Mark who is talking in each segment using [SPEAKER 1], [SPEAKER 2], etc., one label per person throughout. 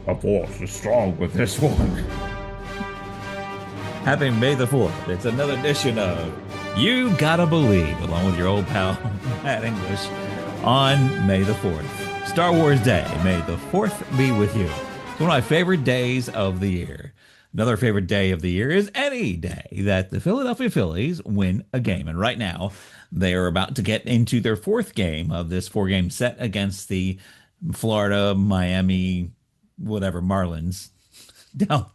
[SPEAKER 1] A force is strong with this one. Happy May the 4th. It's another edition of You Gotta Believe, along with your old pal, Matt English, on May the 4th. Star Wars Day. May the 4th be with you. It's one of my favorite days of the year. Another favorite day of the year is any day that the Philadelphia Phillies win a game. And right now, they are about to get into their fourth game of this four-game set against the Florida, Miami, whatever, Marlins down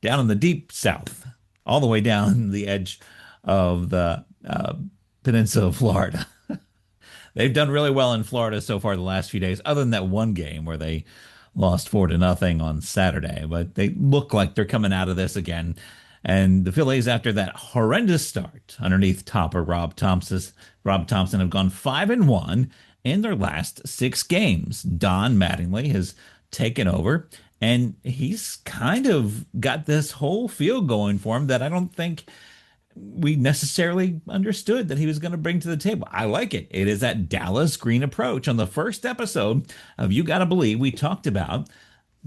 [SPEAKER 1] down in the deep south, all the way down the edge of the peninsula of Florida. They've done really well in Florida so far the last few days, other than that one game where they lost 4-0 on Saturday. But they look like they're coming out of this again. And the Phillies, after that horrendous start underneath topper Rob Thompson have gone 5-1 in their last six games. Don Mattingly has taken over, and he's kind of got this whole feel going for him that I don't think we necessarily understood that he was going to bring to the table. I like it. It is that Dallas Green approach. On the first episode of You Gotta Believe, we talked about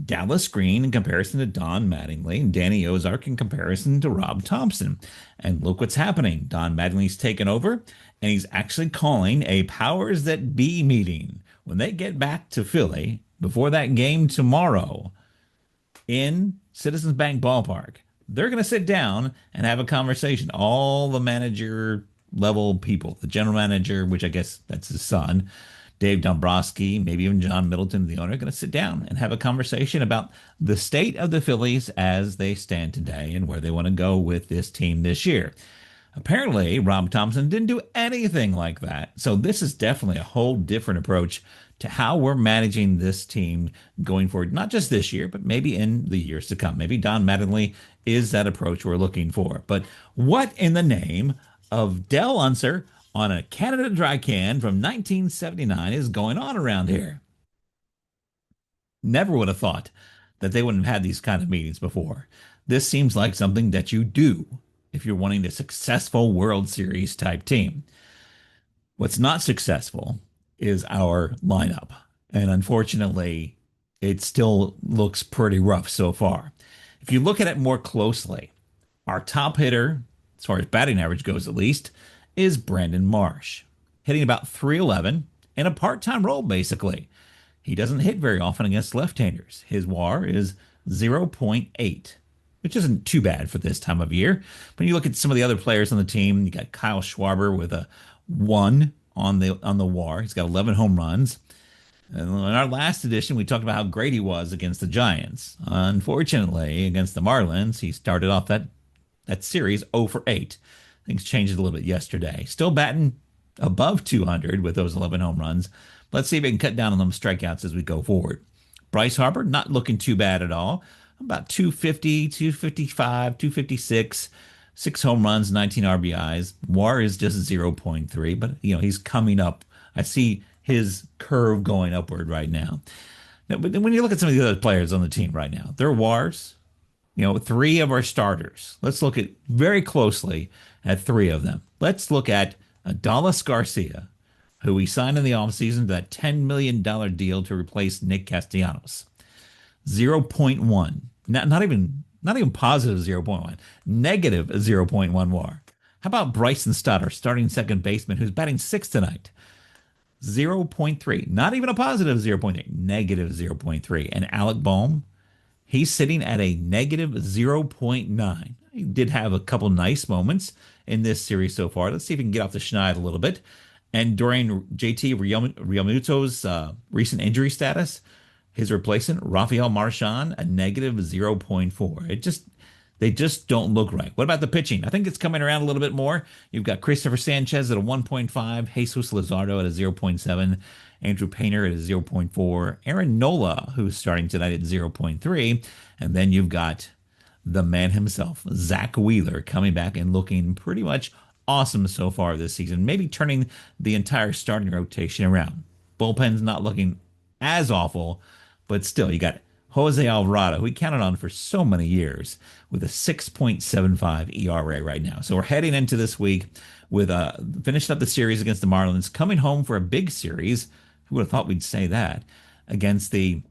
[SPEAKER 1] Dallas Green in comparison to Don Mattingly and Danny Ozark in comparison to Rob Thompson. And look what's happening. Don Mattingly's taken over, and he's actually calling a powers that be meeting when they get back to Philly before that game tomorrow in Citizens Bank Ballpark. They're going to sit down and have a conversation. All the manager level people, the general manager, which I guess that's his son, Dave Dombrowski, maybe even John Middleton, the owner, are going to sit down and have a conversation about the state of the Phillies as they stand today and where they want to go with this team this year. Apparently, Rob Thompson didn't do anything like that. So this is definitely a whole different approach to how we're managing this team going forward, not just this year, but maybe in the years to come. Maybe Don Mattingly is that approach we're looking for. But what in the name of Dell Unser on a Canada Dry can from 1979 is going on around here? Never would have thought that they wouldn't have had these kind of meetings before. This seems like something that you do if you're wanting a successful World Series type team. What's not successful is our lineup. And unfortunately, it still looks pretty rough so far. If you look at it more closely, our top hitter, as far as batting average goes at least, is Brandon Marsh, hitting about 311 in a part-time role, basically. He doesn't hit very often against left-handers. His WAR is 0.8, which isn't too bad for this time of year. When you look at some of the other players on the team, you got Kyle Schwarber with a 1 on the WAR. He's got 11 home runs. And in our last edition, we talked about how great he was against the Giants. Unfortunately, against the Marlins, he started off that series 0 for 8. Things changed a little bit yesterday. Still batting above 200 with those 11 home runs. Let's see if we can cut down on them strikeouts as we go forward. Bryce Harper, not looking too bad at all. About 250, 255, 256, 6 home runs, 19 RBIs. WAR is just 0.3, but he's coming up. I see his curve going upward right now. But when you look at some of the other players on the team right now, their WARs, three of our starters. Let's look at very closely at three of them. Let's look at Adolis Garcia, who we signed in the offseason to that $10 million deal to replace Nick Castellanos. 0.1. Not even positive 0.1. Negative 0.1 WAR. How about Bryson Stott, our starting second baseman, who's batting sixth tonight? 0.3. Not even a positive 0.8. Negative 0.3. And Alec Bohm, he's sitting at a negative 0.9. He did have a couple nice moments in this series so far. Let's see if we can get off the schneid a little bit. And during JT Realmuto's recent injury status, his replacement, Rafael Marchand, a negative 0.4. They just don't look right. What about the pitching? I think it's coming around a little bit more. You've got Christopher Sanchez at a 1.5, Jesus Luzardo at a 0.7, Andrew Painter at a 0.4, Aaron Nola, who's starting tonight at 0.3, and then you've got the man himself, Zach Wheeler, coming back and looking pretty much awesome so far this season, maybe turning the entire starting rotation around. Bullpen's not looking as awful, but still, you got Jose Alvarado, who we counted on for so many years, with a 6.75 ERA right now. So we're heading into this week with finishing up the series against the Marlins, coming home for a big series. Who would have thought we'd say that? Against the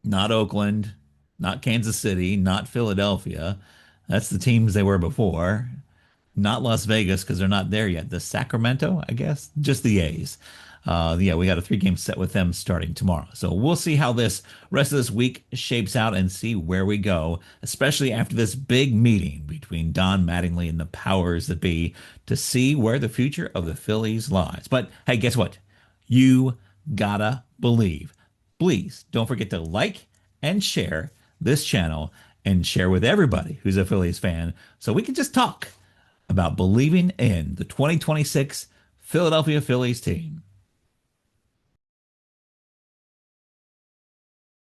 [SPEAKER 1] Not Oakland, not Kansas City, not Philadelphia. That's the teams they were before. Not Las Vegas because they're not there yet. The Sacramento, I guess, just the A's. Yeah, we got a 3 game set with them starting tomorrow. So we'll see how this rest of this week shapes out and see where we go, especially after this big meeting between Don Mattingly and the powers that be to see where the future of the Phillies lies. But hey, guess what? You gotta believe. Please don't forget to like and share this channel and share with everybody who's a Phillies fan so we can just talk about believing in the 2026 Philadelphia Phillies team.